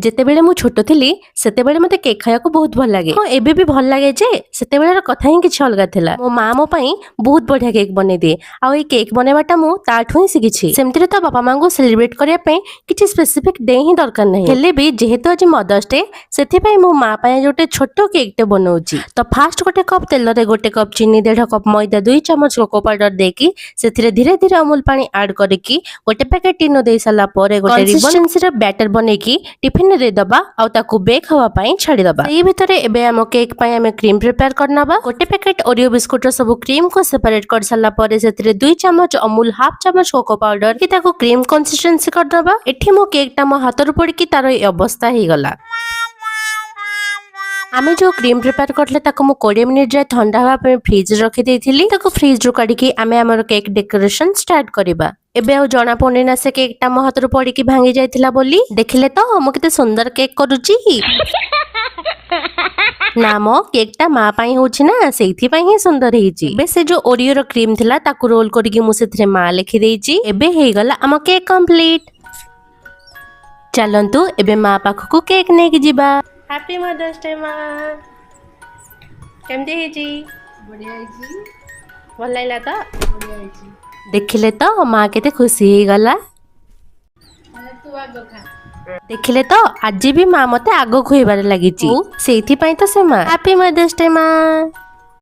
ଯେତେବେଳେ ମୁଁ ଛୋଟ ଥିଲି ସେତେବେଳେ ମତେ କେକ୍ ଖାଇବାକୁ ବହୁତ ଭଲ ଲାଗେ। ହଁ ଏବେ ବି ଭଲ ଲାଗେ ଯେ ସେତେବେଳର କଥା ହିଁ କିଛି ଅଲଗା ଥିଲା। ମୋ ମା ମୋ ପାଇଁ ବହୁତ ବଢିଆ କେକ୍ ବନେଇଦିଏ ଆଉ ଏଇ କେକ୍ ବନେଇବାଟା ମୁଁ ତାଠୁ ହିଁ ଶିଖିଛି। ସେମିତିରେ ତ ବାପା ମାଙ୍କୁ ସେଲିବ୍ରେଟ କରିବା ପାଇଁ କିଛି ସ୍ପେସିଫିକ ଡେ ହିଁ ଦରକାର ନାହିଁ, ହେଲେ ବି ଯେହେତୁ ଆଜି ମଦର୍ସ ଡେ ସେଥିପାଇଁ ମୋ ମା ପାଇଁ ଗୋଟେ ଛୋଟ କେକ୍ ଟେ ବନଉଛି। ତ ଫାଷ୍ଟ ଗୋଟେ କପ୍ ତେଲରେ ଗୋଟେ କପ୍ ଚିନି, 1.5 କପ୍ ମଇଦା, 2 ଚାମଚ କୋକୋ ପାଉଡର ଦେଇକି ସେଥିରେ ଧୀରେ ଧୀରେ ଅମୁଲ ପାଣି ଆଡ କରିକି ଗୋଟେ ପ୍ୟାକେଟ ଟିନୋ ଦେଇ ସାରିଲା ପରେ ଗୋଟେ କନସିଷ୍ଟେନ୍ସିର ବ୍ୟାଟର ବନେଇକି ଟିଫିନ ରେ ଦେଇଦବା ଆଉ ତାକୁ ବେକ୍ ହବା ପାଇଁ ଛାଡିଦବା। ସେଇ ଭିତରେ ଏବେ ଆମ କେକ୍ ପାଇଁ ଆମେ କ୍ରିମ ପ୍ରିପେୟାର କରିନବା। ଗୋଟେ ପ୍ୟାକେଟ ଓରିଓ ବିସ୍କୁଟ ର ସବୁ କ୍ରିମ କୁ ସେପାରେଟ କରି ସାରିଲା ପରେ ସେଥିରେ 2 ଚାମଚ ଅମୁଲ, 1/2 ଚାମଚ କୋକୋ ପାଉଡର କି ତାକୁ କ୍ରିମ କନସିଷ୍ଟେନ୍ସି କରିଦବା। ଏଠି ମୋ କେକ୍ ଟା ମୋ ହାତରୁ ପଡିକି ତାର এই ଅବସ୍ଥା ହେଇଗଲା। ଆମେ जो क्रीम प्रिपेयर करले ताको मु 20 मिनिट जाय ठंडा हवा पे फ्रिज रखी देइथिली। ताको फ्रिज रो काढी के आमे हमर केक डेकोरेशन स्टार्ट करिबा। एबे आ जणा पड़े ना से केक टा मो हाथ रो पड़ी की भांगी जायतिला बोली। देखिले तो मो केते सुंदर केक करूची। ना मो केक टा मा पाई होची ना सेइथि पाई ही सुंदर हेची। एबे से जो ओरियो रो क्रीम थिला ताको रोल करी की मु सेथरे मा लिखि देइची। एबे हेई गला हम केक कंप्लीट। चलंतु एबे मा पाखकु केक ने की जिबा। हैप्पी मदर्स डे मा। केमती हेची? बढ़िया ହେଇଛି ଭଲ ଲାଗିଲା ତ? बढ़िया ହେଇଛି ଦେଖିଲେ ତ ମା କେତେ ଖୁସି ହେଇଗଲା। ତୁ ଆଗ ଖା ଦେଖିଲେ ତ ଆଜି ବି ମା ମତେ ଆଗ ଖୁଇବାରେ ଲାଗିଛି। ସେଇଥିପାଇଁ ତ ସେ ମା। ହାପି ମଦର୍ସ ଡେ ମା।